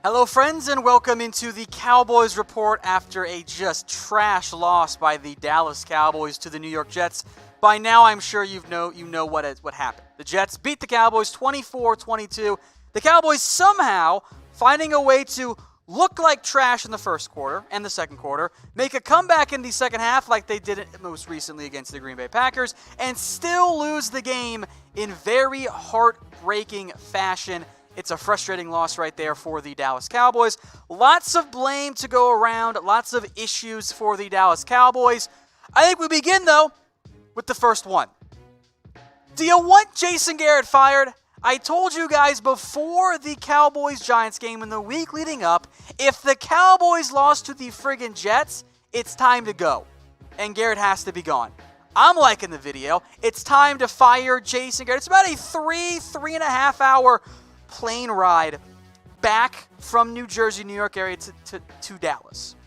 Hello friends and welcome into the Cowboys Report after a just trash loss by the Dallas Cowboys to the New York Jets. By now I'm sure you know what happened. The Jets beat the Cowboys 24-22. The Cowboys somehow finding a way to look like trash in the first quarter and the second quarter, make a comeback in the second half like they did it most recently against the Green Bay Packers, and still lose the game in very heartbreaking fashion. It's a frustrating loss right there for the Dallas Cowboys. Lots of blame to go around, lots of issues for the Dallas Cowboys. I think we begin, though, with the first one. Do you want Jason Garrett fired? I told you guys before the Cowboys-Giants game in the week leading up, if the Cowboys lost to the friggin' Jets, it's time to go. And Garrett has to be gone. I'm liking the video. It's time to fire Jason Garrett. It's about a 3.5 hour plane ride back from New Jersey, New York area to Dallas.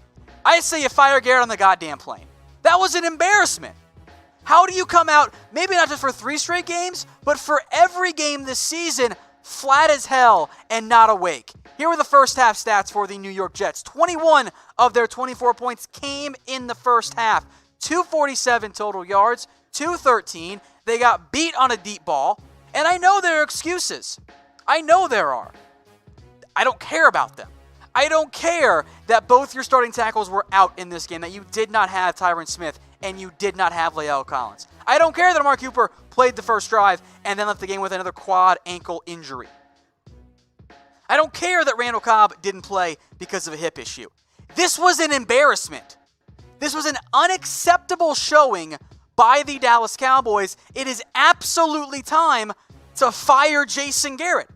I say you fire Garrett on the goddamn plane. That was an embarrassment. How do you come out, maybe not just for 3 straight games, but for every game this season, flat as hell and not awake? Here were the first half stats for the New York Jets. 21 of their 24 points came in the first half. 247 total yards, 213. They got beat on a deep ball. And I know there are excuses. I know there are. I don't care about them. I don't care that both your starting tackles were out in this game, that you did not have Tyron Smith and you did not have Leighton Collins. I don't care that Amari Cooper played the first drive and then left the game with another quad ankle injury. I don't care that Randall Cobb didn't play because of a hip issue. This was an embarrassment. This was an unacceptable showing by the Dallas Cowboys. It is absolutely time to fire Jason Garrett.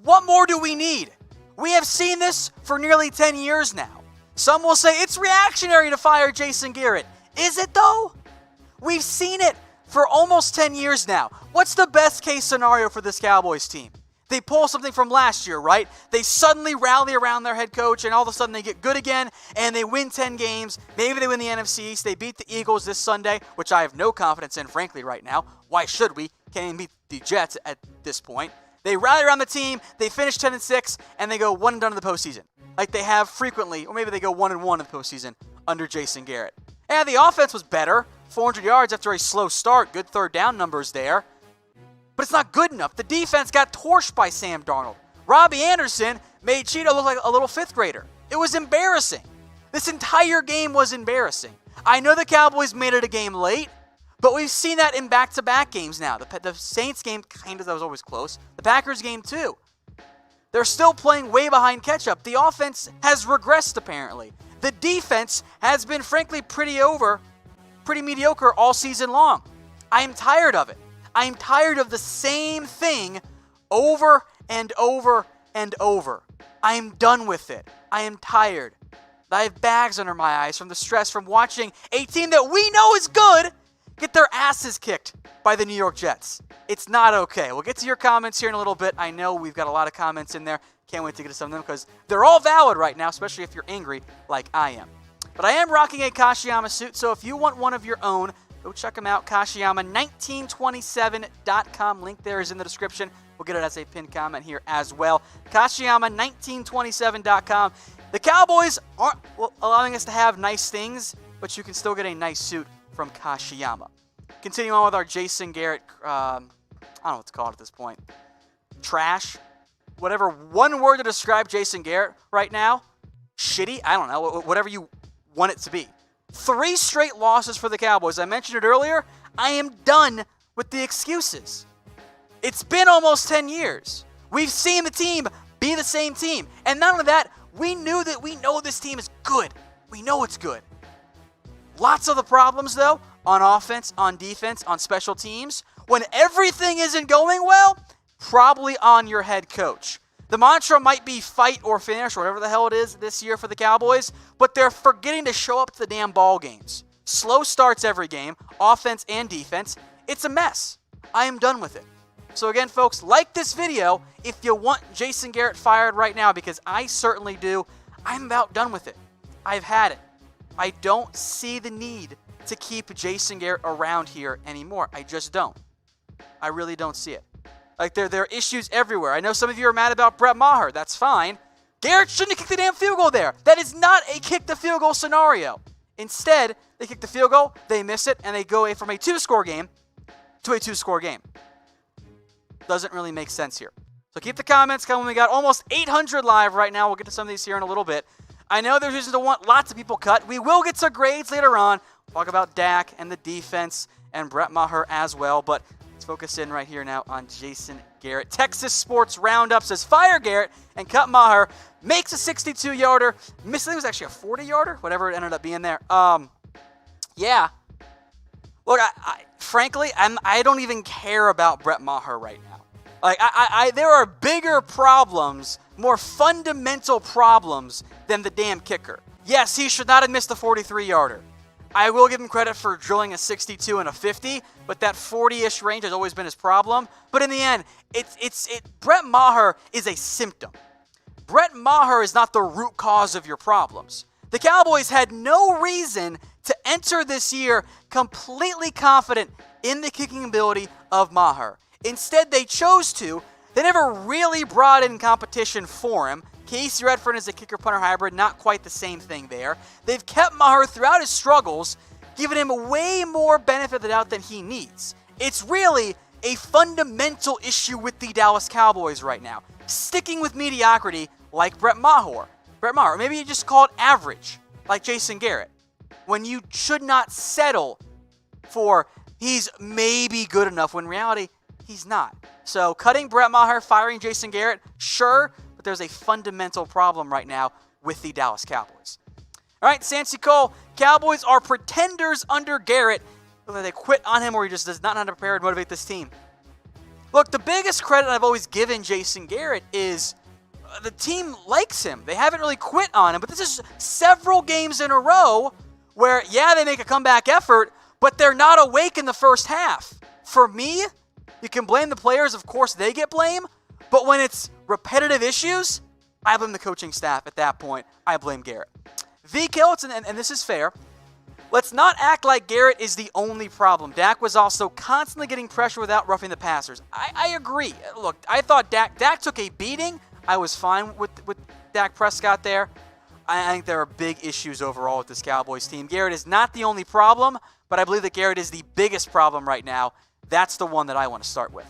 What more do we need? We have seen this for nearly 10 years now. Some will say it's reactionary to fire Jason Garrett. Is it though? We've seen it for almost 10 years now. What's the best case scenario for this Cowboys team? They pull something from last year, right? They suddenly rally around their head coach and all of a sudden they get good again and they win 10 games. Maybe they win the NFC East. They beat the Eagles this Sunday, which I have no confidence in, frankly, right now. Why should we? Can't even beat the Jets at this point. They rally around the team, they finish 10-6, and they go 1 and done in the postseason, like they have frequently, or maybe they go 1 and 1 in the postseason under Jason Garrett. And the offense was better, 400 yards after a slow start, good third down numbers there, but it's not good enough. The defense got torched by Sam Darnold. Robbie Anderson made Cheeto look like a little 5th grader. It was embarrassing. This entire game was embarrassing. I know the Cowboys made it a game late, but we've seen that in back-to-back games now. The Saints game, kind of, that was always close. The Packers game, too. They're still playing way behind catch-up. The offense has regressed, apparently. The defense has been, frankly, pretty mediocre all season long. I am tired of it. I am tired of the same thing over and over and over. I am done with it. I am tired. I have bags under my eyes from the stress from watching a team that we know is good get their asses kicked by the New York Jets. It's not okay. We'll get to your comments here in a little bit. I know we've got a lot of comments in there. Can't wait to get to some of them because they're all valid right now, especially if you're angry like I am. But I am rocking a Kashiyama suit, so if you want one of your own, go check them out, Kashiyama1927.com. Link there is in the description. We'll get it as a pinned comment here as well. Kashiyama1927.com. The Cowboys aren't allowing us to have nice things, but you can still get a nice suit from Kashiyama. Continue on with our Jason Garrett, I don't know what to call it at this point. Trash. Whatever one word to describe Jason Garrett right now. Shitty. I don't know. Whatever you want it to be. 3 straight losses for the Cowboys. I mentioned it earlier. I am done with the excuses. It's been almost 10 years. We've seen the team be the same team. And not only that, we know this team is good. We know it's good. Lots of the problems, though, on offense, on defense, on special teams, when everything isn't going well, probably on your head coach. The mantra might be fight or finish, or whatever the hell it is this year for the Cowboys, but they're forgetting to show up to the damn ball games. Slow starts every game, offense and defense. It's a mess. I am done with it. So again, folks, like this video if you want Jason Garrett fired right now, because I certainly do. I'm about done with it. I've had it. I don't see the need to keep Jason Garrett around here anymore. I just don't. I really don't see it. Like, there are issues everywhere. I know some of you are mad about Brett Maher. That's fine. Garrett shouldn't have kicked the damn field goal there. That is not a kick the field goal scenario. Instead, they kick the field goal, they miss it, and they go from a 2-score game to a 2-score game. Doesn't really make sense here. So keep the comments coming. We got almost 800 live right now. We'll get to some of these here in a little bit. I know there's reasons to want lots of people cut. We will get to grades later on. Talk about Dak and the defense and Brett Maher as well. But let's focus in right here now on Jason Garrett. Texas Sports Roundup says fire Garrett and cut Maher. Makes a 62-yarder. I think it was actually a 40-yarder, whatever it ended up being there. Yeah. Look, frankly, I don't even care about Brett Maher right now. Like, there are bigger problems, more fundamental problems than the damn kicker. Yes, he should not have missed the 43-yarder. I will give him credit for drilling a 62 and a 50, but that 40-ish range has always been his problem. But in the end, Brett Maher is a symptom. Brett Maher is not the root cause of your problems. The Cowboys had no reason to enter this year completely confident in the kicking ability of Maher. Instead, they chose to. They never really brought in competition for him. Casey Redfern is a kicker-punter hybrid, not quite the same thing there. They've kept Maher throughout his struggles, giving him way more benefit of the doubt than he needs. It's really a fundamental issue with the Dallas Cowboys right now. Sticking with mediocrity like Brett Maher. Maybe you just call it average, like Jason Garrett, when you should not settle for he's maybe good enough, when in reality, he's not. So cutting Brett Maher, firing Jason Garrett, sure, but there's a fundamental problem right now with the Dallas Cowboys. All right, Sancy Cole, Cowboys are pretenders under Garrett. Whether they quit on him or he just does not know how to prepare and motivate this team. Look, the biggest credit I've always given Jason Garrett is the team likes him. They haven't really quit on him, but this is several games in a row where, yeah, they make a comeback effort, but they're not awake in the first half. For me, you can blame the players. Of course, they get blame. But when it's repetitive issues, I blame the coaching staff at that point. I blame Garrett. V. Killton, and this is fair, let's not act like Garrett is the only problem. Dak was also constantly getting pressure without roughing the passers. I agree. Look, I thought Dak took a beating. I was fine with Dak Prescott there. I think there are big issues overall with this Cowboys team. Garrett is not the only problem, but I believe that Garrett is the biggest problem right now. That's the one that I want to start with.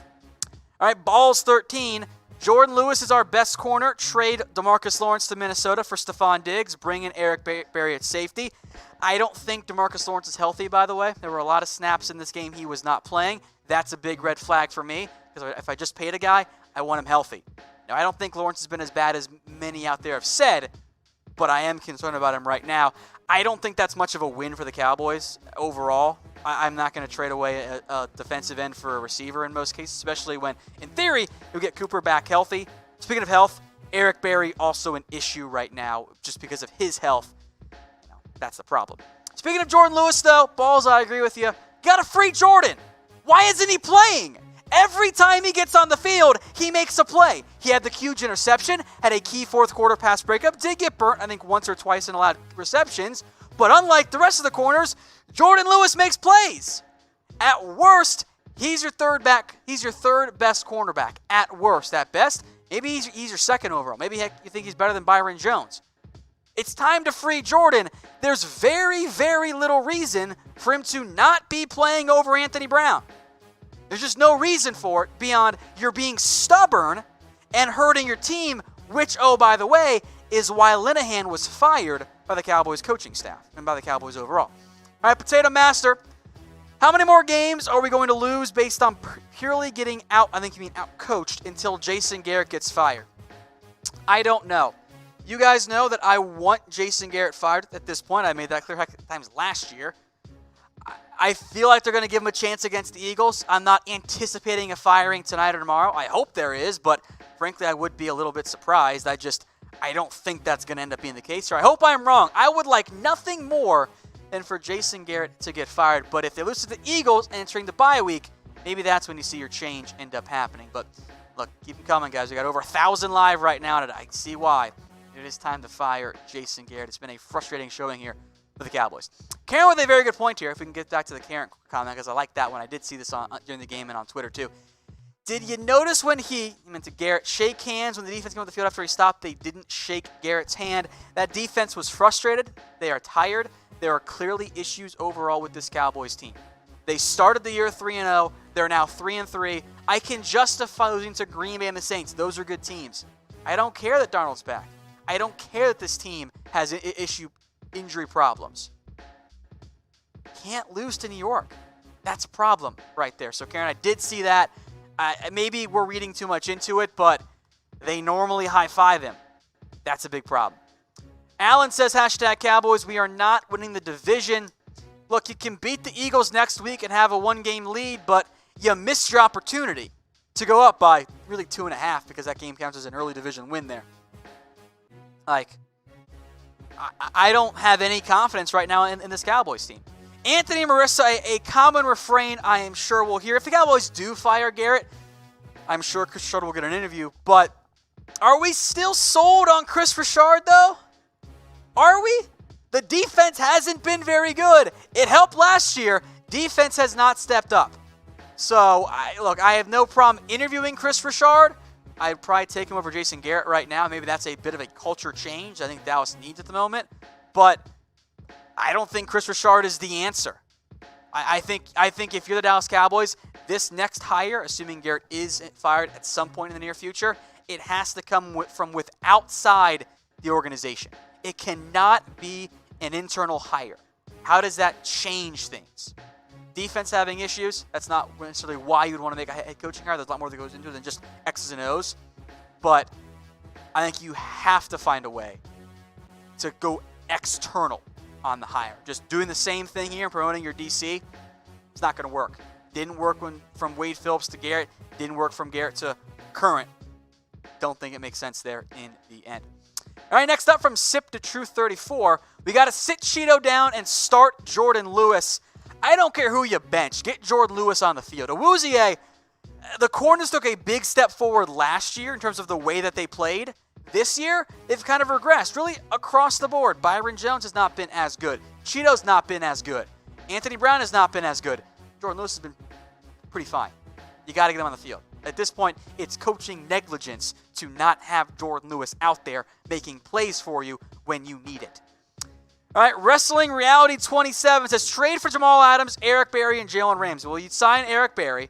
All right, Balls 13. Jordan Lewis is our best corner. Trade DeMarcus Lawrence to Minnesota for Stephon Diggs. Bring in Eric Berry at safety. I don't think DeMarcus Lawrence is healthy, by the way. There were a lot of snaps in this game he was not playing. That's a big red flag for me, because if I just paid a guy, I want him healthy. Now, I don't think Lawrence has been as bad as many out there have said, but I am concerned about him right now. I don't think that's much of a win for the Cowboys overall. I'm not going to trade away a defensive end for a receiver in most cases, especially when, in theory, you'll get Cooper back healthy. Speaking of health, Eric Berry also an issue right now just because of his health. That's the problem. Speaking of Jordan Lewis, though, Balls, I agree with you. Got to free Jordan. Why isn't he playing? Every time he gets on the field, he makes a play. He had the huge interception, had a key fourth quarter pass breakup, did get burnt, I think, once or twice in allowed receptions. But unlike the rest of the corners, Jordan Lewis makes plays. At worst, he's your third best cornerback. At worst. At best, maybe he's your second overall. Maybe you think he's better than Byron Jones. It's time to free Jordan. There's very, very little reason for him to not be playing over Anthony Brown. There's just no reason for it beyond you're being stubborn and hurting your team, which, oh, by the way, is why Linehan was fired by the Cowboys coaching staff and by the Cowboys overall. All right, Potato Master, how many more games are we going to lose based on purely getting out, I think you mean out-coached, until Jason Garrett gets fired? I don't know. You guys know that I want Jason Garrett fired at this point. I made that clear times last year. I feel like they're going to give him a chance against the Eagles. I'm not anticipating a firing tonight or tomorrow. I hope there is, but frankly, I would be a little bit surprised. I don't think that's going to end up being the case here. I hope I'm wrong. I would like nothing more than for Jason Garrett to get fired. But if they lose to the Eagles entering the bye week, maybe that's when you see your change end up happening. But look, keep them coming, guys. We got over 1,000 live right now, and I see why. It is time to fire Jason Garrett. It's been a frustrating showing here for the Cowboys. Karen with a very good point here, if we can get back to the Karen comment, because I like that one. I did see this during the game and on Twitter too. Did you notice when he meant to Garrett, shake hands when the defense came on the field after he stopped? They didn't shake Garrett's hand. That defense was frustrated. They are tired. There are clearly issues overall with this Cowboys team. They started the year 3-0. They're now 3-3. I can justify losing to Green Bay and the Saints. Those are good teams. I don't care that Darnold's back. I don't care that this team has injury problems. Can't lose to New York. That's a problem right there. So, Karen, I did see that. Maybe we're reading too much into it, but they normally high-five him. That's a big problem. Alan says, #Cowboys, we are not winning the division. Look, you can beat the Eagles next week and have a one-game lead, but you missed your opportunity to go up by really 2.5 because that game counts as an early division win there. Like, I don't have any confidence right now in this Cowboys team. Anthony Marissa, a common refrain I am sure we'll hear. If the Cowboys do fire Garrett, I'm sure Kris Richard will get an interview. But are we still sold on Kris Richard, though? Are we? The defense hasn't been very good. It helped last year. Defense has not stepped up. So, I have no problem interviewing Kris Richard. I'd probably take him over Jason Garrett right now. Maybe that's a bit of a culture change I think Dallas needs at the moment. But I don't think Kris Richard is the answer. I think if you're the Dallas Cowboys, this next hire, assuming Garrett is fired at some point in the near future, it has to come from outside the organization. It cannot be an internal hire. How does that change things? Defense having issues, that's not necessarily why you'd want to make a head coaching hire. There's a lot more that goes into it than just X's and O's. But I think you have to find a way to go external on the hire. Just doing the same thing here and promoting your DC, it's not going to work. Didn't work from Wade Phillips to Garrett. Didn't work from Garrett to current. Don't think it makes sense there in the end. All right, next up from Sip to Truth 34, we got to sit Cheeto down and start Jordan Lewis. I don't care who you bench. Get Jordan Lewis on the field. Awuzie, the corners took a big step forward last year in terms of the way that they played. This year, they've kind of regressed, really across the board. Byron Jones has not been as good. Cheeto's not been as good. Anthony Brown has not been as good. Jordan Lewis has been pretty fine. You got to get him on the field. At this point, it's coaching negligence to not have Jordan Lewis out there making plays for you when you need it. All right, Wrestling Reality 27 says, trade for Jamal Adams, Eric Berry, and Jalen Ramsey. Well, you'd sign Eric Berry.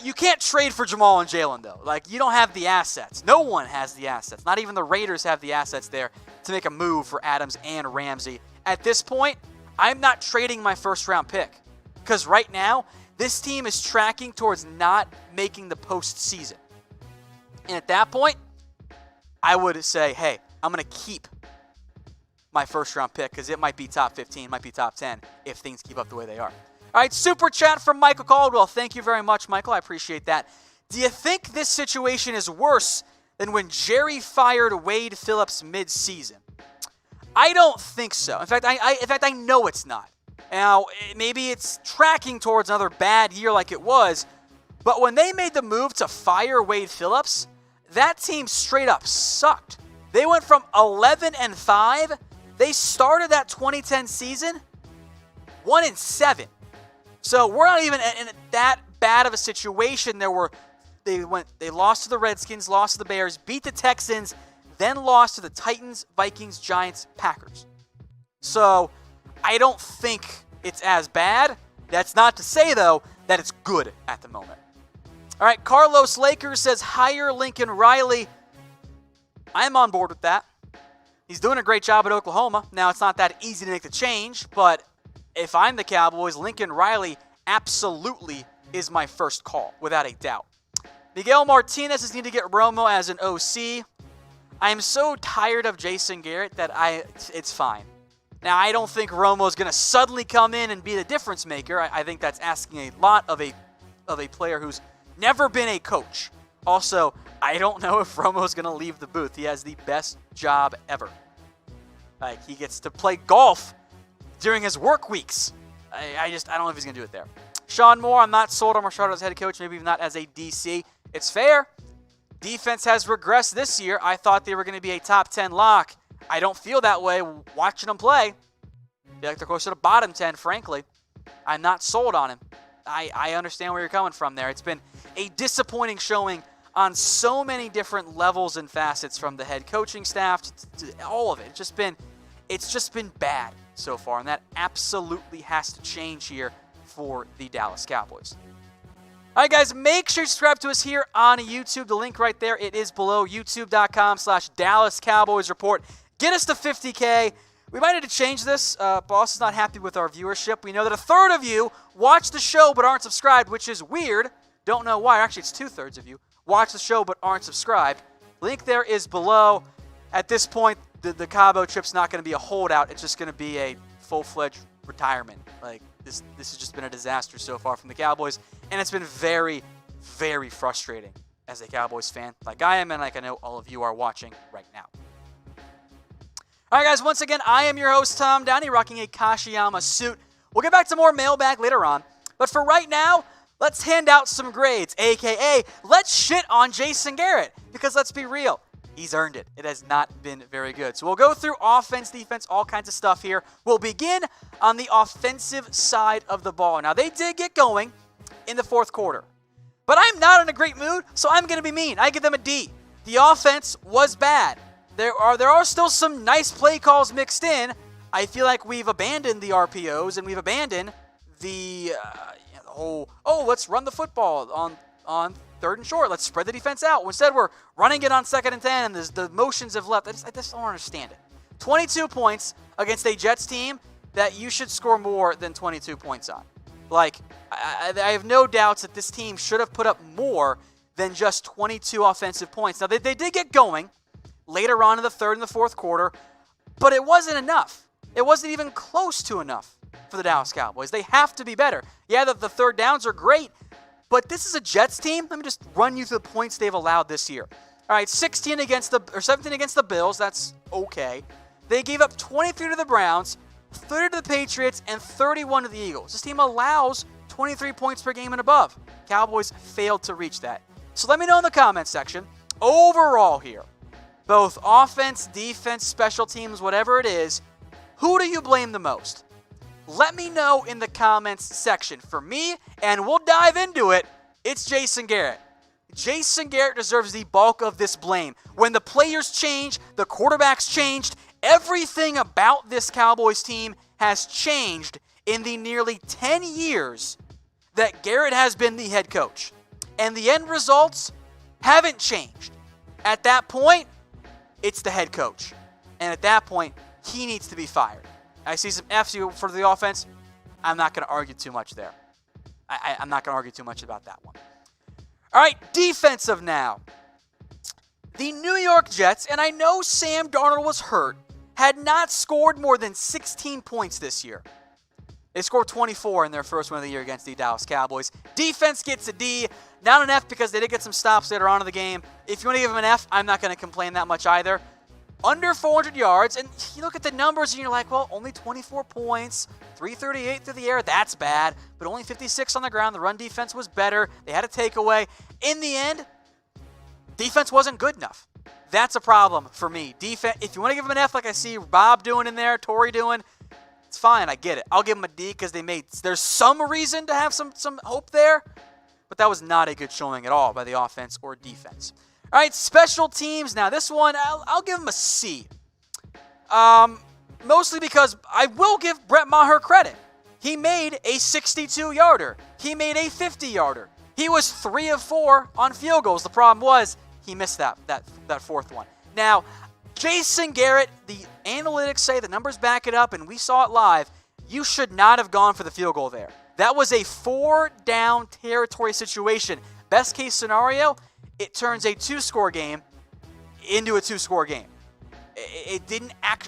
You can't trade for Jamal and Jalen, though. Like, you don't have the assets. No one has the assets. Not even the Raiders have the assets there to make a move for Adams and Ramsey. At this point, I'm not trading my first-round pick. Because right now, this team is tracking towards not making the postseason. And at that point, I would say, hey, I'm going to keep my first-round pick because it might be top 15, might be top 10 if things keep up the way they are. All right, super chat from Michael Caldwell. Thank you very much, Michael. I appreciate that. Do you think this situation is worse than when Jerry fired Wade Phillips mid-season? I don't think so. In fact, I know it's not. Now, maybe it's tracking towards another bad year like it was, but when they made the move to fire Wade Phillips, that team straight up sucked. They went from 11-5. They started that 2010 season 1-7. So we're not even in that bad of a situation. They lost to the Redskins, lost to the Bears, beat the Texans, then lost to the Titans, Vikings, Giants, Packers. So I don't think it's as bad. That's not to say, though, that it's good at the moment. All right, Carlos Lakers says, hire Lincoln Riley. I'm on board with that. He's doing a great job at Oklahoma. Now, it's not that easy to make the change, but if I'm the Cowboys, Lincoln Riley absolutely is my first call, without a doubt. Miguel Martinez is need to get Romo as an OC. I am so tired of Jason Garrett that it's fine. Now, I don't think Romo is going to suddenly come in and be the difference maker. I think that's asking a lot of a player who's never been a coach. Also, I don't know if Romo is going to leave the booth. He has the best job ever. Like, he gets to play golf during his work weeks. I don't know if he's going to do it there. Sean Moore, I'm not sold on Rashard as head coach, maybe even not as a DC. It's fair. Defense has regressed this year. I thought they were going to be a top 10 lock. I don't feel that way watching them play. I feel like they're closer to bottom 10, frankly. I'm not sold on him. I understand where you're coming from there. It's been a disappointing showing on so many different levels and facets, from the head coaching staff to all of it. It's just been bad so far, and that absolutely has to change here for the Dallas Cowboys. All right, guys, make sure you subscribe to us here on YouTube. The link right there, it is below, youtube.com/Dallas Cowboys Report. Get us to 50K. We might need to change this. Boss is not happy with our viewership. We know that a third of you watch the show but aren't subscribed, which is weird. Don't know why. Actually, it's 2/3 of you watch the show but aren't subscribed. Link there is below. At this point, the Cabo trip's not going to be a holdout. It's just going to be a full-fledged retirement. Like, this has just been a disaster so far from the Cowboys, and it's been very, very frustrating as a Cowboys fan, like I am, and like I know all of you are watching right now. All right, guys, once again, I am your host, Tom Downey, rocking a Kashiyama suit. We'll get back to more mailbag later on, but for right now, let's hand out some grades, a.k.a. let's shit on Jason Garrett, because let's be real, he's earned it. It has not been very good. So we'll go through offense, defense, all kinds of stuff here. We'll begin on the offensive side of the ball. Now, they did get going in the fourth quarter, but I'm not in a great mood, so I'm going to be mean. I give them a D. The offense was bad. There are still some nice play calls mixed in. I feel like we've abandoned the RPOs, and we've abandoned the let's run the football on third and short. Let's spread the defense out. Instead, we're running it on 2nd and 10, and the motions have left. I just don't understand it. 22 points against a Jets team that you should score more than 22 points on. Like, I have no doubts that this team should have put up more than just 22 offensive points. Now, they did get going later on in the third and the fourth quarter, but it wasn't enough. It wasn't even close to enough for the Dallas Cowboys. They have to be better. Yeah, the third downs are great, but this is a Jets team. Let me just run you through the points they've allowed this year. All right, 17 against the Bills. That's okay. They gave up 23 to the Browns, 30 to the Patriots, and 31 to the Eagles. This team allows 23 points per game and above. Cowboys failed to reach that. So let me know in the comments section, overall here, both offense, defense, special teams, whatever it is, who do you blame the most? Let me know in the comments section. For me, and we'll dive into it, it's Jason Garrett. Jason Garrett deserves the bulk of this blame. When the players change, the quarterbacks changed, everything about this Cowboys team has changed in the nearly 10 years that Garrett has been the head coach. And the end results haven't changed. At that point, it's the head coach. And at that point, he needs to be fired. I see some F's for the offense. I'm not going to argue too much there. I'm not going to argue too much about that one. All right, defensive now. The New York Jets, and I know Sam Darnold was hurt, had not scored more than 16 points this year. They scored 24 in their first win of the year against the Dallas Cowboys. Defense gets a D, not an F because they did get some stops later on in the game. If you want to give them an F, I'm not going to complain that much either. Under 400 yards, and you look at the numbers and you're like, well, only 24 points, 338 through the air, that's bad, but only 56 on the ground. The run defense was better. They had a takeaway. In the end, defense wasn't good enough. That's a problem for me. Defense, if you want to give them an F like I see Bob doing in there, Torrey doing, it's fine, I get it. I'll give them a D because there's some reason to have some hope there, but that was not a good showing at all by the offense or defense. All right, special teams. Now, this one, I'll give him a C. Mostly because I will give Brett Maher credit. He made a 62-yarder. He made a 50-yarder. He was 3 of 4 on field goals. The problem was he missed that fourth one. Now, Jason Garrett, the analytics say, the numbers back it up, and we saw it live, you should not have gone for the field goal there. That was a 4-down territory situation. Best case scenario, it turns a 2-score game into a 2-score game. It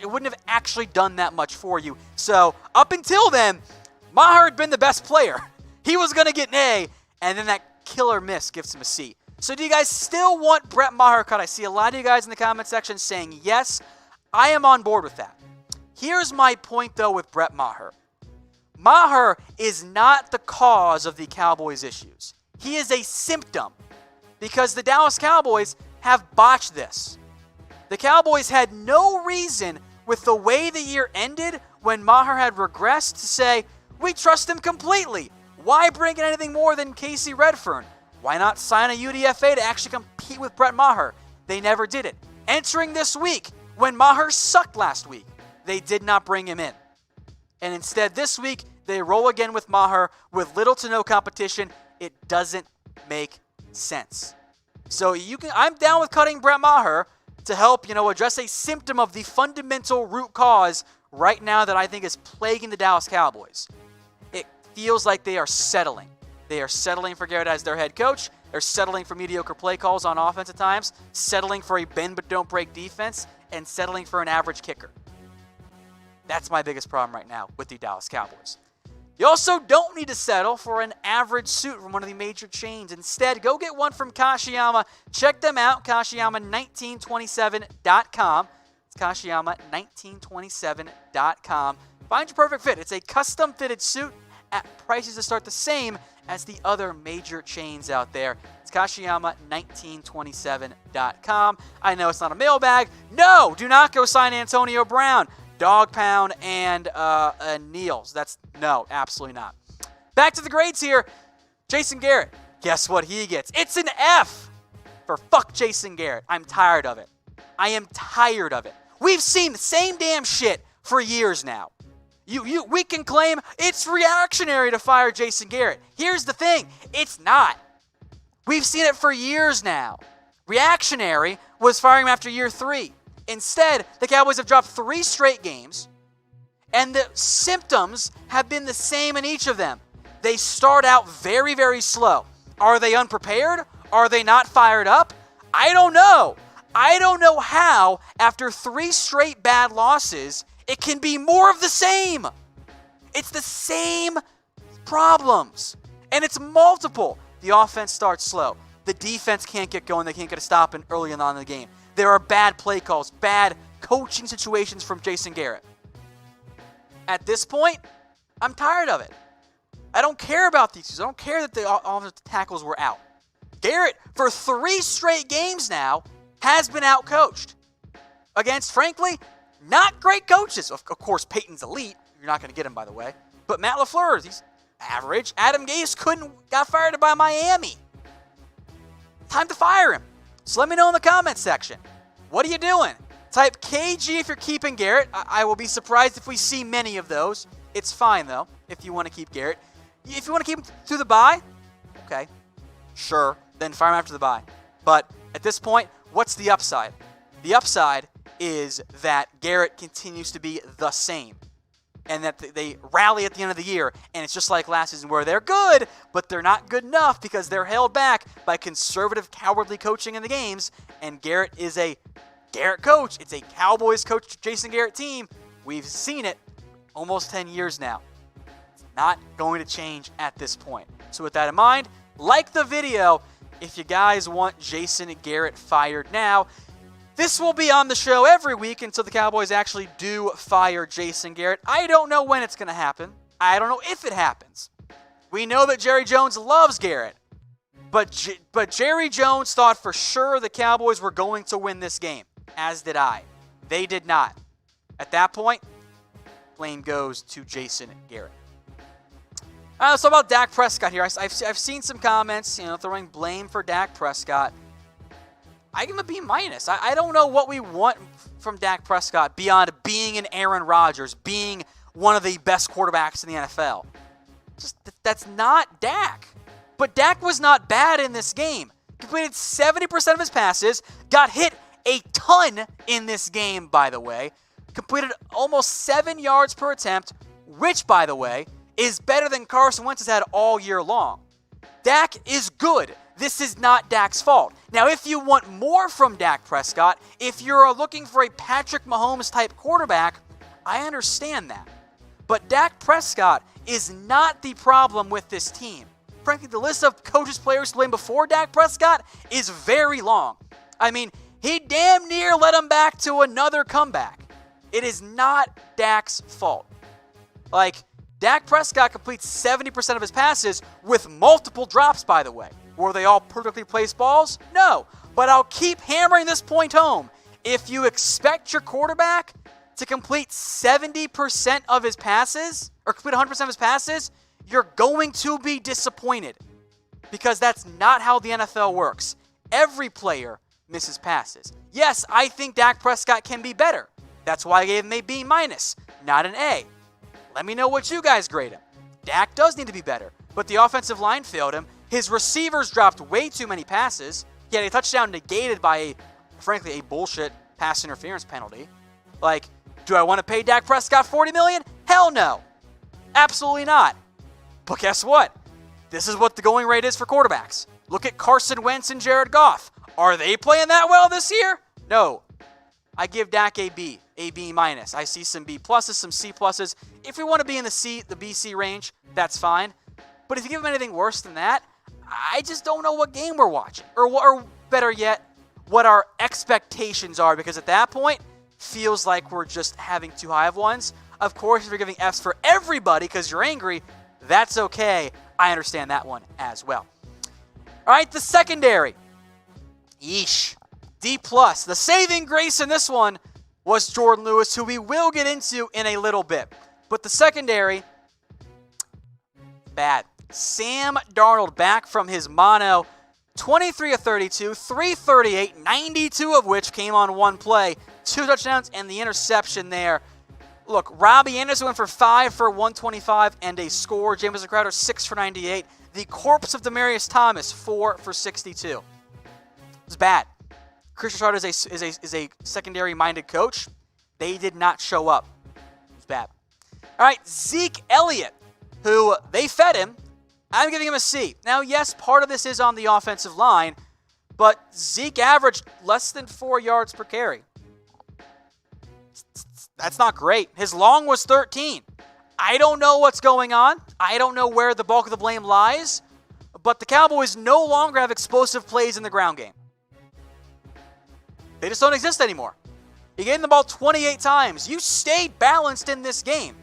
wouldn't have actually done that much for you. So up until then, Maher had been the best player. He was going to get an A, and then that killer miss gives him a C. So do you guys still want Brett Maher cut? I see a lot of you guys in the comment section saying yes. I am on board with that. Here's my point, though, with Brett Maher. Maher is not the cause of the Cowboys' issues. He is a symptom. Because the Dallas Cowboys have botched this. The Cowboys had no reason with the way the year ended when Maher had regressed to say, we trust him completely. Why bring in anything more than Casey Redfern? Why not sign a UDFA to actually compete with Brett Maher? They never did it. Entering this week, when Maher sucked last week, they did not bring him in. And instead, this week, they roll again with Maher with little to no competition. It doesn't make sense. So I'm down with cutting Brett Maher to help, address a symptom of the fundamental root cause right now that I think is plaguing the Dallas Cowboys. It feels like they are settling. They are settling for Garrett as their head coach. They're settling for mediocre play calls on offense at times, settling for a bend but don't break defense, and settling for an average kicker. That's my biggest problem right now with the Dallas Cowboys. You also don't need to settle for an average suit from one of the major chains. Instead, go get one from Kashiyama. Check them out, Kashiyama1927.com. It's Kashiyama1927.com. Find your perfect fit. It's a custom-fitted suit at prices that start the same as the other major chains out there. It's Kashiyama1927.com. I know it's not a mailbag. No, do not go sign Antonio Brown, Dog Pound, and Niels. No, absolutely not. Back to the grades here. Jason Garrett, guess what he gets? It's an F for fuck Jason Garrett. I'm tired of it. I am tired of it. We've seen the same damn shit for years now. We can claim it's reactionary to fire Jason Garrett. Here's the thing. It's not. We've seen it for years now. Reactionary was firing him after year 3. Instead, the Cowboys have dropped 3 straight games, and the symptoms have been the same in each of them. They start out very, very slow. Are they unprepared? Are they not fired up? I don't know. I don't know how, after 3 straight bad losses, it can be more of the same. It's the same problems, and it's multiple. The offense starts slow. The defense can't get going. They can't get a stop early on in the game. There are bad play calls, bad coaching situations from Jason Garrett. At this point, I'm tired of it. I don't care about these. I don't care that the offensive tackles were out. Garrett, for 3 straight games now, has been outcoached against, frankly, not great coaches. Of course, Peyton's elite. You're not going to get him, by the way. But Matt LaFleur, he's average. Adam Gase got fired by Miami. Time to fire him. So let me know in the comments section. What are you doing? Type KG if you're keeping Garrett. I will be surprised if we see many of those. It's fine, though, if you want to keep Garrett. If you want to keep him through the bye, okay, sure, then fire him after the bye. But at this point, what's the upside? The upside is that Garrett continues to be the same, and that they rally at the end of the year, and it's just like last season where they're good, but they're not good enough because they're held back by conservative, cowardly coaching in the games, and Garrett is a Garrett coach. It's a Cowboys coach, Jason Garrett team. We've seen it almost 10 years now. It's not going to change at this point. So with that in mind, like the video if you guys want Jason Garrett fired now. This will be on the show every week until the Cowboys actually do fire Jason Garrett. I don't know when it's going to happen. I don't know if it happens. We know that Jerry Jones loves Garrett. But Jerry Jones thought for sure the Cowboys were going to win this game, as did I. They did not. At that point, blame goes to Jason Garrett. So about Dak Prescott here. I've seen some comments, throwing blame for Dak Prescott. I give him a B-. I don't know what we want from Dak Prescott beyond being an Aaron Rodgers, being one of the best quarterbacks in the NFL. That's not Dak. But Dak was not bad in this game. Completed 70% of his passes, got hit a ton in this game, by the way. Completed almost 7 yards per attempt, which, by the way, is better than Carson Wentz has had all year long. Dak is good. This is not Dak's fault. Now, if you want more from Dak Prescott, if you're looking for a Patrick Mahomes-type quarterback, I understand that. But Dak Prescott is not the problem with this team. Frankly, the list of coaches, players to blame before Dak Prescott is very long. I mean, he damn near led him back to another comeback. It is not Dak's fault. Dak Prescott completes 70% of his passes with multiple drops, by the way. Were they all perfectly placed balls? No. But I'll keep hammering this point home. If you expect your quarterback to complete 70% of his passes, or complete 100% of his passes, you're going to be disappointed because that's not how the NFL works. Every player misses passes. Yes, I think Dak Prescott can be better. That's why I gave him a B-, not an A. Let me know what you guys grade him. Dak does need to be better, but the offensive line failed him. His receivers dropped way too many passes. He had a touchdown negated by, frankly, a bullshit pass interference penalty. Like, do I want to pay Dak Prescott $40 million? Hell no. Absolutely not. But guess what? This is what the going rate is for quarterbacks. Look at Carson Wentz and Jared Goff. Are they playing that well this year? No. I give Dak a B, a B-. I see some B+, some C+. If we want to be in the BC range, that's fine. But if you give him anything worse than that, I just don't know what game we're watching. Or better yet, what our expectations are. Because at that point, feels like we're just having too high of ones. Of course, if you're giving Fs for everybody because you're angry, that's okay. I understand that one as well. All right, the secondary. Yeesh. D+. The saving grace in this one was Jordan Lewis, who we will get into in a little bit. But the secondary, bad. Sam Darnold back from his mono. 23 of 32, 338, 92 of which came on one play. 2 touchdowns and the interception there. Look, Robbie Anderson went for 5 for 125 and a score. Jamison Crowder, 6 for 98. The corpse of Demaryius Thomas, 4 for 62. It's bad. Kris Richard is a secondary-minded coach. They did not show up. It's bad. All right, Zeke Elliott, who they fed him. I'm giving him a C. Now, yes, part of this is on the offensive line, but Zeke averaged less than 4 yards per carry. That's not great. His long was 13. I don't know what's going on. I don't know where the bulk of the blame lies, but the Cowboys no longer have explosive plays in the ground game. They just don't exist anymore. You gave them the ball 28 times. You stayed balanced in this game.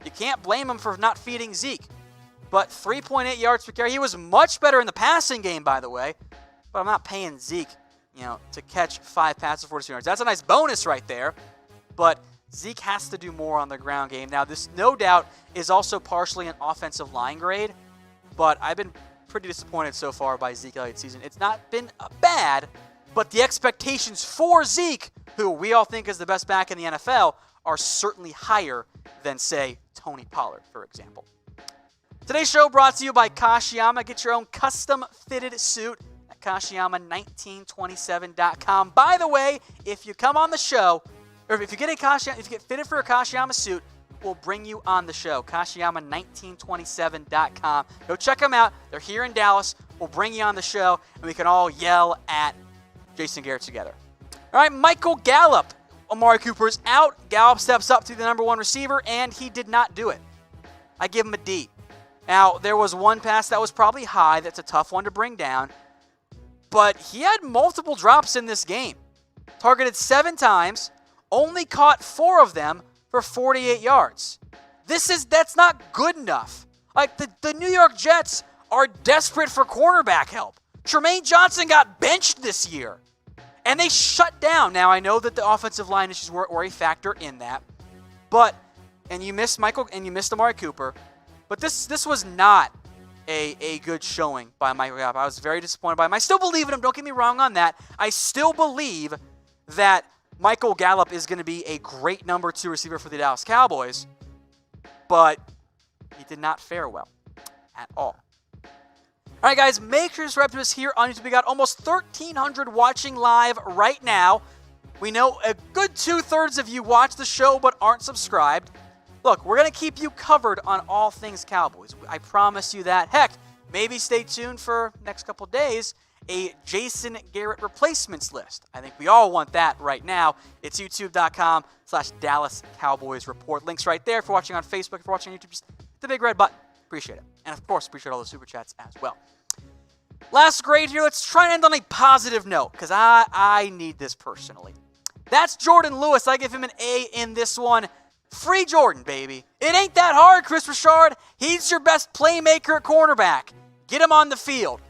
You can't blame him for not feeding Zeke. But 3.8 yards per carry. He was much better in the passing game, by the way. But I'm not paying Zeke, to catch 5 passes for 42 yards. That's a nice bonus right there. But Zeke has to do more on the ground game. Now, this no doubt is also partially an offensive line grade. But I've been pretty disappointed so far by Zeke Elliott's season. It's not been bad, but the expectations for Zeke, who we all think is the best back in the NFL, are certainly higher than, say, Tony Pollard, for example. Today's show brought to you by Kashiyama. Get your own custom-fitted suit at Kashiyama1927.com. By the way, if you come on the show, or if you get fitted for a Kashiyama suit, we'll bring you on the show. Kashiyama1927.com. Go check them out. They're here in Dallas. We'll bring you on the show, and we can all yell at Jason Garrett together. All right, Michael Gallup. Amari Cooper is out. Gallup steps up to the number 1 receiver, and he did not do it. I give him a D. Now, there was one pass that was probably high. That's a tough one to bring down. But he had multiple drops in this game. Targeted 7 times, only caught 4 of them for 48 yards. That's not good enough. Like, the New York Jets are desperate for cornerback help. Tremaine Johnson got benched this year. And they shut down. Now, I know that the offensive line issues were a factor in that. But, and you missed Amari Cooper. But this was not a good showing by Michael Gallup. I was very disappointed by him. I still believe in him. Don't get me wrong on that. I still believe that Michael Gallup is going to be a great number 2 receiver for the Dallas Cowboys. But he did not fare well at all. All right, guys, make sure to subscribe to us here on YouTube. We got almost 1,300 watching live right now. We know a good 2/3 of you watch the show but aren't subscribed. Look, we're going to keep you covered on all things Cowboys. I promise you that. Heck, maybe stay tuned for next couple days, a Jason Garrett replacements list. I think we all want that right now. It's youtube.com/Dallas Cowboys Report. Links right there. If you're watching on Facebook, if you're watching on YouTube, just hit the big red button. Appreciate it. And, of course, appreciate all the super chats as well. Last grade here. Let's try and end on a positive note because I need this personally. That's Jordan Lewis. I give him an A in this one. Free Jordan, baby. It ain't that hard, Kris Richard. He's your best playmaker at cornerback. Get him on the field.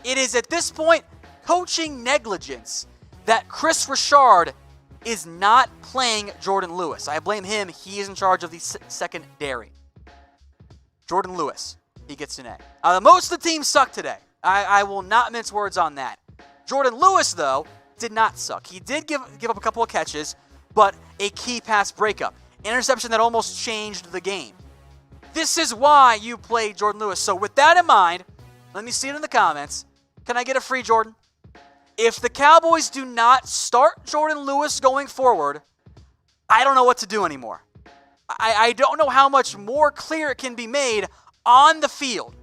It is at this point coaching negligence that Kris Richard is not playing Jordan Lewis. I blame him. He is in charge of the secondary. Jordan Lewis. he gets an A. Most of the teams suck today. I will not mince words on that. Jordan Lewis, though, did not suck. He did give up a couple of catches, but a key pass breakup. Interception that almost changed the game. This is why you play Jordan Lewis. So with that in mind, let me see it in the comments. Can I get a free Jordan? If the Cowboys do not start Jordan Lewis going forward, I don't know what to do anymore. I don't know how much more clear it can be made on the field.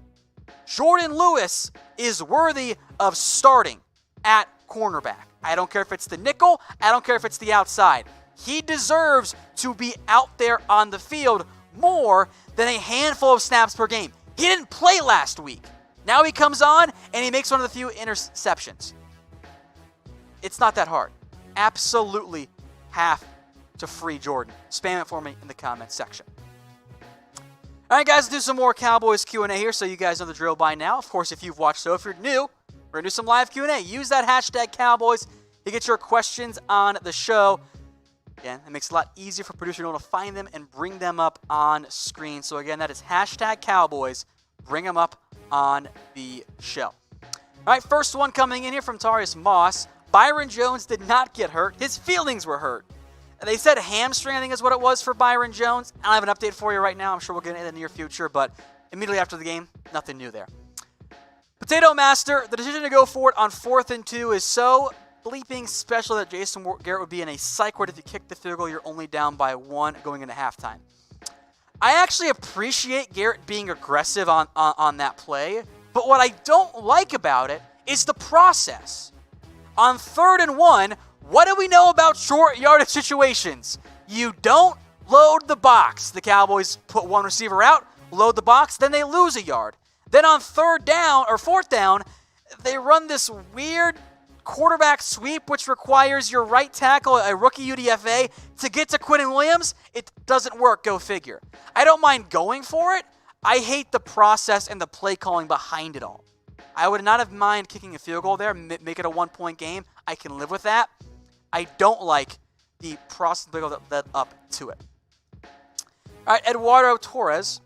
Jordan Lewis is worthy of starting at cornerback. I don't care if it's the nickel. I don't care if it's the outside. He deserves to be out there on the field more than a handful of snaps per game. He didn't play last week. Now he comes on and he makes one of the few interceptions. It's not that hard. Absolutely have to free Jordan. Spam it for me in the comments section. All right, guys, let's do some more Cowboys Q&A here so you guys know the drill by now. Of course, if you've watched, so if you're new, we're going to do some live Q&A. Use that hashtag Cowboys to get your questions on the show. Again, it makes it a lot easier for producers to be able to find them and bring them up on screen. So again, that is hashtag Cowboys. Bring them up on the show. All right, first one coming in here from Tarius Moss. Byron Jones did not get hurt. His feelings were hurt. They said hamstring, I think is what it was for Byron Jones. I don't have an update for you right now. I'm sure we'll get it in the near future, but immediately after the game, nothing new there. Potato Master, the decision to go for it on 4th and 2 is so bleeping special that Jason Garrett would be in a psych ward if you kick the field goal, you're only down by 1 going into halftime. I actually appreciate Garrett being aggressive on that play, but what I don't like about it is the process. On 3rd and 1, what do we know about short yardage situations? You don't load the box. The Cowboys put one receiver out, load the box, then they lose a yard. Then on 4th down, they run this weird quarterback sweep, which requires your right tackle, a rookie UDFA, to get to Quinnen Williams. It doesn't work, go figure. I don't mind going for it. I hate the process and the play calling behind it all. I would not have mind kicking a field goal there, make it a 1-point game. I can live with that. I don't like the process that led up to it. All right, Eduardo Torres.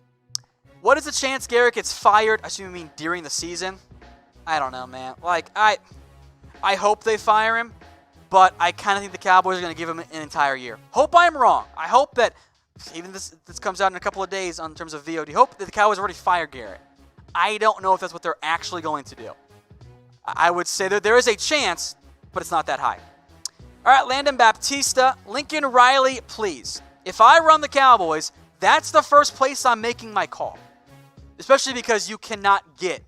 What is the chance Garrett gets fired? I assume you mean during the season. I don't know, man. Like, I hope they fire him, but I kind of think the Cowboys are going to give him an entire year. Hope I'm wrong. I hope that, even this comes out in a couple of days in terms of VOD, hope that the Cowboys already fired Garrett. I don't know if that's what they're actually going to do. I would say that there is a chance, but it's not that high. All right, Landon Baptista, Lincoln Riley, please. If I run the Cowboys, that's the first place I'm making my call, especially because you cannot get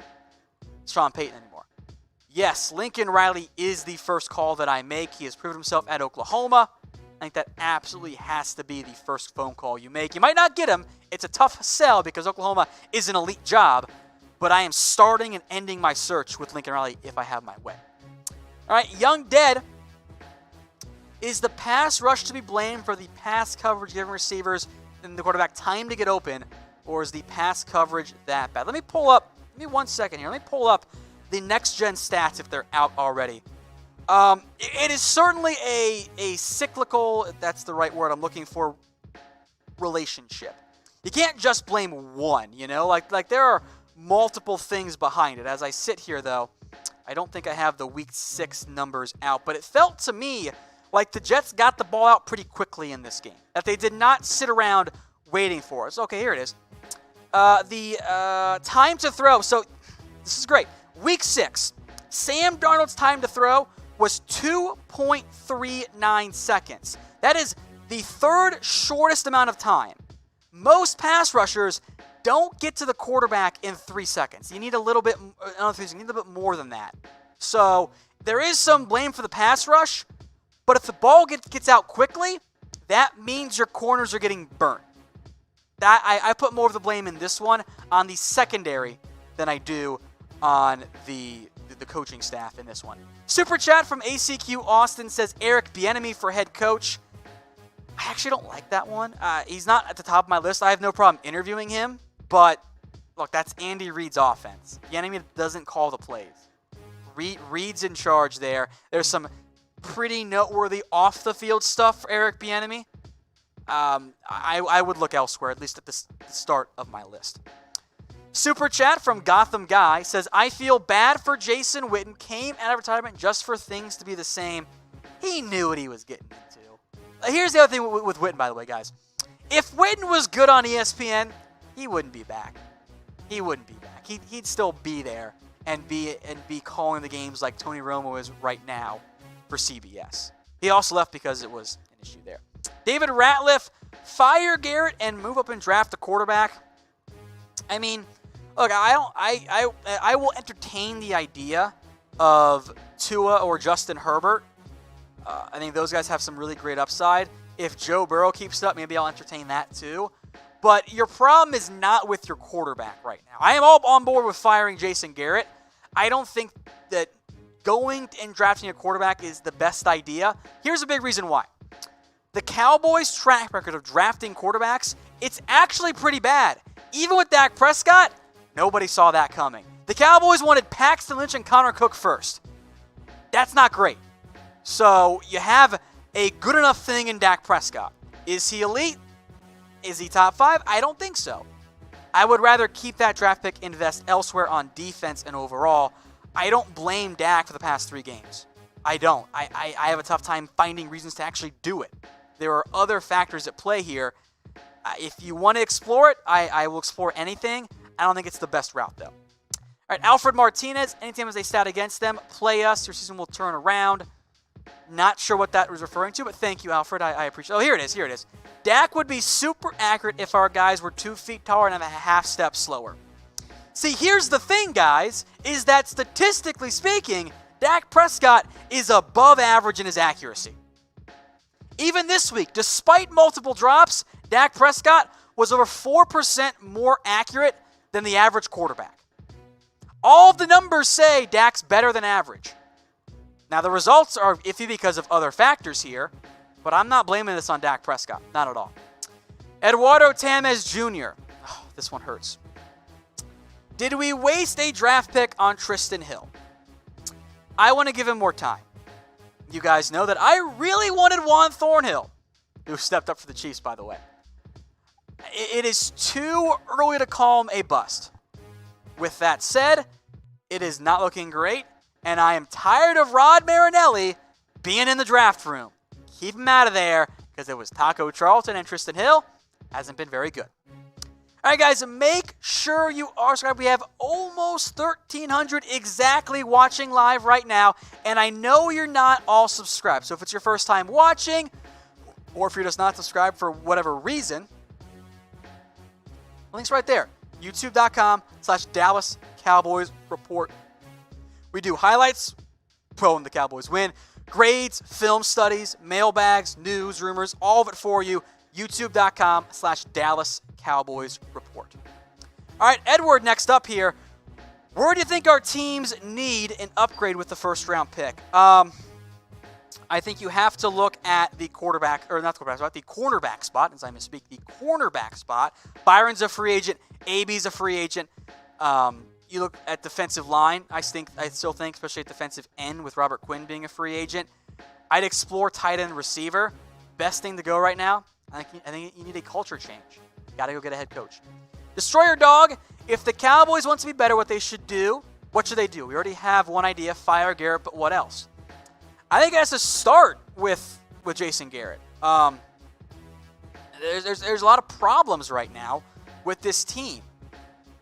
Sean Payton anymore. Yes, Lincoln Riley is the first call that I make. He has proven himself at Oklahoma. I think that absolutely has to be the first phone call you make. You might not get him. It's a tough sell because Oklahoma is an elite job, but I am starting and ending my search with Lincoln Riley if I have my way. All right, Young Dead. Is the pass rush to be blamed for the pass coverage giving receivers and the quarterback time to get open, or is the pass coverage that bad? Let me pull up, give me 1 second here. Let me pull up the next-gen stats if they're out already. It is certainly a cyclical, if that's the right word I'm looking for, relationship. You can't just blame one, you know? Like there are multiple things behind it. As I sit here, though, I don't think I have the Week 6 numbers out, but it felt to me like the Jets got the ball out pretty quickly in this game, that they did not sit around waiting for us. Okay, here it is. The time to throw. So this is great. Week 6, Sam Darnold's time to throw was 2.39 seconds. That is the 3rd shortest amount of time. Most pass rushers don't get to the quarterback in 3 seconds. You need a little bit, you need a little bit more than that. So there is some blame for the pass rush, but if the ball gets out quickly, that means your corners are getting burnt. I put more of the blame in this one on the secondary than I do on the coaching staff in this one. Super chat from ACQ Austin says Eric Bieniemy for head coach. I actually don't like that one. He's not at the top of my list. I have no problem interviewing him, but look, that's Andy Reid's offense. Bieniemy doesn't call the plays. Reid's in charge there. There's some pretty noteworthy off-the-field stuff for Eric Bieniemy. I would look elsewhere, at least at the start of my list. Super chat from Gotham Guy says, I feel bad for Jason Witten. Came out of retirement just for things to be the same. He knew what he was getting into. Here's the other thing with Witten, by the way, guys. If Witten was good on ESPN, he wouldn't be back. He wouldn't be back. He'd still be there and be calling the games like Tony Romo is right now for CBS. He also left because it was an issue there. David Ratliff, fire Garrett and move up and draft a quarterback. I mean, look, I will entertain the idea of Tua or Justin Herbert. I think those guys have some really great upside. If Joe Burrow keeps it up, maybe I'll entertain that too. But your problem is not with your quarterback right now. I am all on board with firing Jason Garrett. I don't think that going and drafting a quarterback is the best idea. Here's a big reason why. The Cowboys' track record of drafting quarterbacks, it's actually pretty bad. Even with Dak Prescott, nobody saw that coming. The Cowboys wanted Paxton Lynch and Connor Cook first. That's not great. So you have a good enough thing in Dak Prescott. Is he elite? Is he top 5? I don't think so. I would rather keep that draft pick, invest elsewhere on defense and overall. I don't blame Dak for the past 3 games. I don't. I have a tough time finding reasons to actually do it. There are other factors at play here. If you want to explore it, I will explore anything. I don't think it's the best route, though. All right, Alfred Martinez, anytime as they stat against them, play us. Your season will turn around. Not sure what that was referring to, but thank you, Alfred. I appreciate it. Oh, here it is. Dak would be super accurate if our guys were 2 feet taller and have a half step slower. See, here's the thing, guys, is that statistically speaking, Dak Prescott is above average in his accuracy. Even this week, despite multiple drops, Dak Prescott was over 4% more accurate than the average quarterback. All of the numbers say Dak's better than average. Now, the results are iffy because of other factors here, but I'm not blaming this on Dak Prescott. Not at all. Eduardo Tamez Jr. Oh, this one hurts. Did we waste a draft pick on Tristan Hill? I want to give him more time. You guys know that I really wanted Juan Thornhill, who stepped up for the Chiefs, by the way. It is too early to call him a bust. With that said, it is not looking great, and I am tired of Rod Marinelli being in the draft room. Keep him out of there, because it was Taco Charlton and Tristan Hill. Hasn't been very good. All right, guys, make sure you are subscribed. We have almost 1,300 exactly watching live right now, and I know you're not all subscribed. So if it's your first time watching, or if you're just not subscribed for whatever reason, link's right there. YouTube.com/Dallas Cowboys Report. We do highlights, when the Cowboys win, grades, film studies, mailbags, news, rumors, all of it for you. YouTube.com/Dallas Cowboys Report. All right, Edward, next up here. Where do you think our teams need an upgrade with the first round pick? I think you have to look at the quarterback, or not the quarterback spot, the cornerback spot, as I misspeak, the cornerback spot. Byron's a free agent. AB's a free agent. You look at defensive line. I still think, especially at defensive end with Robert Quinn being a free agent, I'd explore tight end receiver. Best thing to go right now. I think you need a culture change. Got to go get a head coach. Destroyer Dog, if the Cowboys want to be better, what they should do, what should they do? We already have one idea, fire Garrett, but what else? I think it has to start with Jason Garrett. There's a lot of problems right now with this team.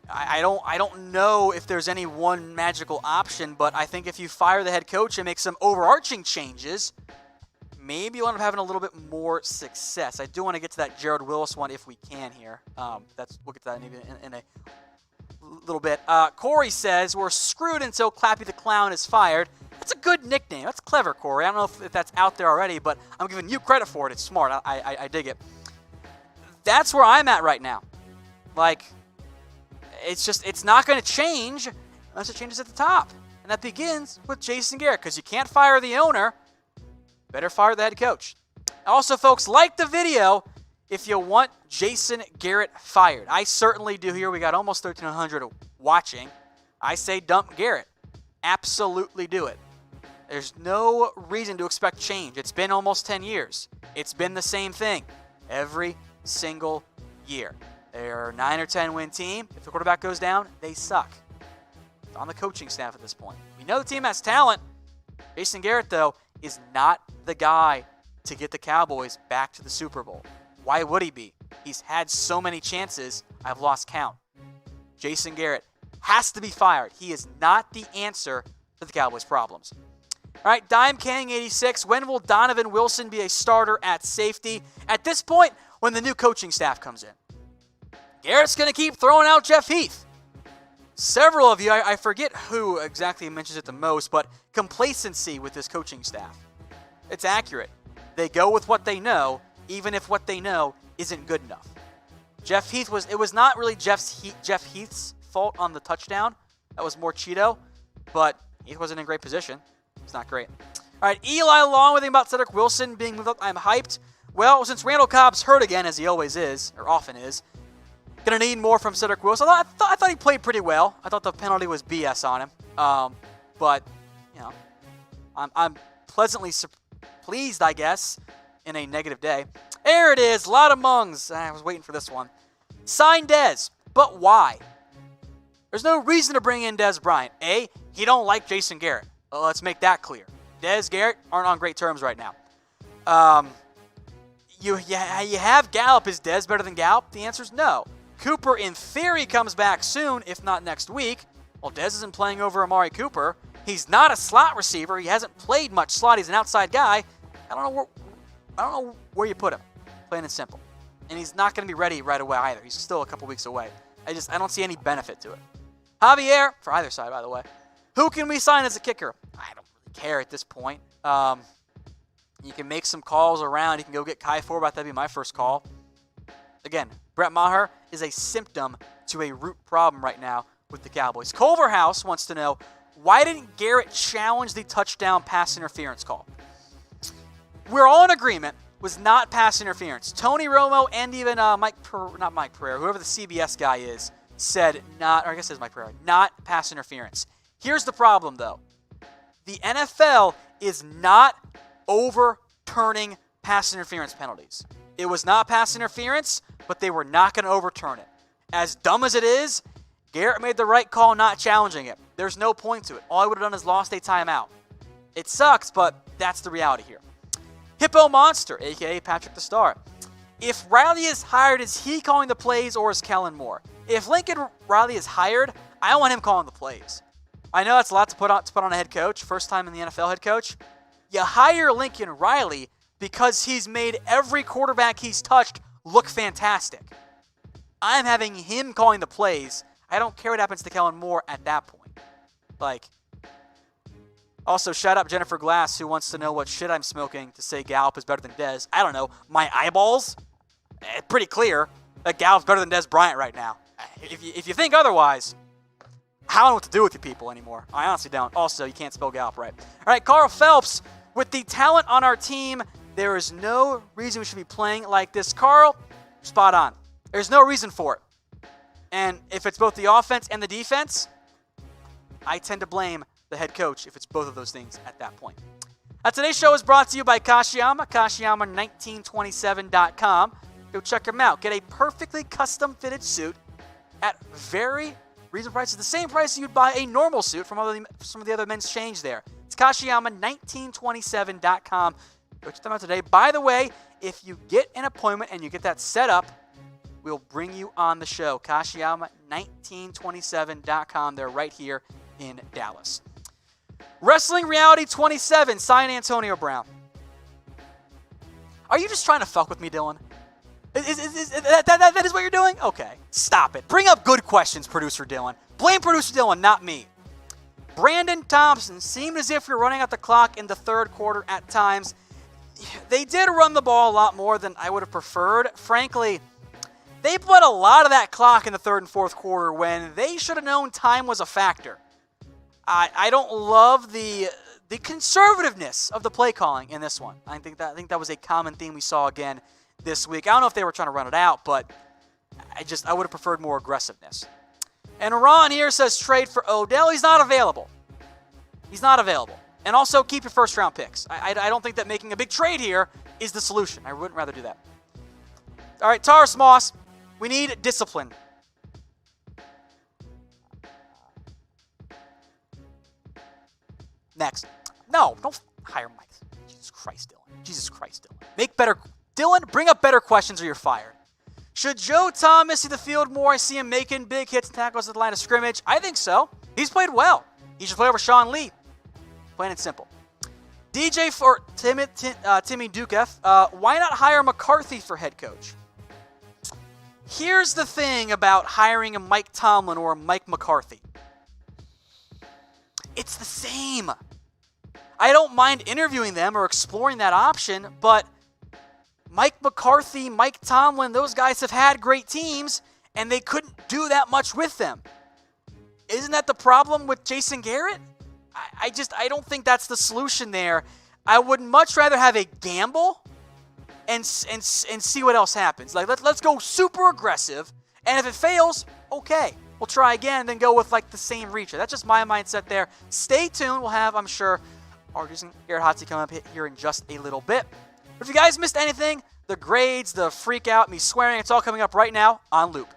I don't know if there's any one magical option, but I think if you fire the head coach and make some overarching changes, maybe you'll end up having a little bit more success. I do want to get to that Jared Willis one if we can here. We'll get to that in a little bit. Corey says, we're screwed until Clappy the Clown is fired. That's a good nickname. That's clever, Corey. I don't know if that's out there already, but I'm giving you credit for it. It's smart. I dig it. That's where I'm at right now. Like, it's not going to change unless it changes at the top. And that begins with Jason Garrett, because you can't fire the owner. Better fire the head coach. Also, folks, like the video if you want Jason Garrett fired. I certainly do here. We got almost 1,300 watching. I say dump Garrett. Absolutely do it. There's no reason to expect change. It's been almost 10 years. It's been the same thing every single year. They're a 9 or 10 win team. If the quarterback goes down, they suck. It's on the coaching staff at this point. We know the team has talent. Jason Garrett, though, is not the guy to get the Cowboys back to the Super Bowl. Why would he be? He's had so many chances, I've lost count. Jason Garrett has to be fired. He is not the answer to the Cowboys' problems. All right, Dime King 86. When will Donovan Wilson be a starter at safety? At this point, when the new coaching staff comes in. Garrett's going to keep throwing out Jeff Heath. Several of you, I forget who exactly mentions it the most, but complacency with this coaching staff. It's accurate. They go with what they know, even if what they know isn't good enough. It was not really Jeff Heath's fault on the touchdown. That was more Cheeto, but Heath wasn't in great position. It's not great. All right, Eli Long, what do you think about Cedric Wilson being moved up? I'm hyped. Well, since Randall Cobb's hurt again, as he always is, or often is, going to need more from Cedric Wilson. I thought he played pretty well. I thought the penalty was BS on him. But, you know, I'm pleasantly pleased, I guess, in a negative day. There it is. A lot of Mungs. I was waiting for this one. Sign Dez. But why? There's no reason to bring in Dez Bryant. A, he don't like Jason Garrett. Well, let's make that clear. Dez, Garrett aren't on great terms right now. You have Gallup. Is Dez better than Gallup? The answer is no. Cooper, in theory, comes back soon, if not next week. Well, Dez isn't playing over Amari Cooper. He's not a slot receiver. He hasn't played much slot. He's an outside guy. I don't know where you put him, plain and simple. And he's not going to be ready right away either. He's still a couple weeks away. I don't see any benefit to it. Javier, for either side, by the way. Who can we sign as a kicker? I don't really care at this point. You can make some calls around. You can go get Kai Forbath. That'd be my first call. Again, Brett Maher is a symptom to a root problem right now with the Cowboys. Culverhouse wants to know, why didn't Garrett challenge the touchdown pass interference call? We're all in agreement was not pass interference. Tony Romo and even Mike Pereira, whoever the CBS guy is, said not, or I guess it was Mike Pereira, not pass interference. Here's the problem, though. The NFL is not overturning pass interference penalties. It was not pass interference, but they were not going to overturn it. As dumb as it is, Garrett made the right call not challenging it. There's no point to it. All he would have done is lost a timeout. It sucks, but that's the reality here. Hippo Monster, a.k.a. Patrick the Star. If Riley is hired, is he calling the plays or is Kellen Moore? If Lincoln Riley is hired, I want him calling the plays. I know that's a lot to put on a head coach, first time in the NFL head coach. You hire Lincoln Riley because he's made every quarterback he's touched look fantastic. I'm having him calling the plays. I don't care what happens to Kellen Moore at that point. Also, shout out Jennifer Glass, who wants to know what shit I'm smoking to say Gallup is better than Dez. I don't know. My eyeballs? Pretty clear that Gallup's better than Dez Bryant right now. If you think otherwise, I don't know what to do with you people anymore. I honestly don't. Also, you can't spell Gallup right. All right, Carl Phelps, with the talent on our team, there is no reason we should be playing like this. Carl, spot on. There's no reason for it. And if it's both the offense and the defense, I tend to blame the head coach if it's both of those things at that point. Today's show is brought to you by Kashiyama, Kashiyama1927.com. Go check them out. Get a perfectly custom-fitted suit at very reasonable prices. The same price you'd buy a normal suit from some of the other men's change there. It's Kashiyama1927.com. Go check them out today. By the way, if you get an appointment and you get that set up, we'll bring you on the show. Kashiyama1927.com. They're right here in Dallas. Wrestling Reality 27, sign Antonio Brown. Are you just trying to fuck with me, Dylan? That is what you're doing? Okay, stop it. Bring up good questions, Producer Dylan. Blame Producer Dylan, not me. Brandon Thompson, seemed as if you're running out the clock in the third quarter at times. They did run the ball a lot more than I would have preferred. Frankly, they put a lot of that clock in the third and fourth quarter when they should have known time was a factor. I don't love the conservativeness of the play calling in this one. I think that was a common theme we saw again this week. I don't know if they were trying to run it out, but I would have preferred more aggressiveness. And Ron here says trade for Odell. He's not available. And also keep your first round picks. I don't think that making a big trade here is the solution. I wouldn't rather do that. All right, Taurus Moss. We need discipline. Next. No, don't hire Mike. Jesus Christ, Dylan. Jesus Christ, Dylan. Dylan, bring up better questions or you're fired. Should Joe Thomas see the field more? I see him making big hits and tackles at the line of scrimmage. I think so. He's played well. He should play over Sean Lee. Plain and simple. DJ for Timmy Dukeff. Why not hire McCarthy for head coach? Here's the thing about hiring a Mike Tomlin or a Mike McCarthy. It's the same. I don't mind interviewing them or exploring that option, but Mike McCarthy, Mike Tomlin, those guys have had great teams, and they couldn't do that much with them. Isn't that the problem with Jason Garrett? I don't think that's the solution there. I would much rather have a gamble and see what else happens. Like let's go super aggressive, and if it fails, okay. We'll try again and then go with like the same reacher. That's just my mindset there. Stay tuned. We'll have, I'm sure, our Jason Garrett hot seat coming up here in just a little bit. But if you guys missed anything, the grades, the freak out, me swearing, it's all coming up right now on Loop.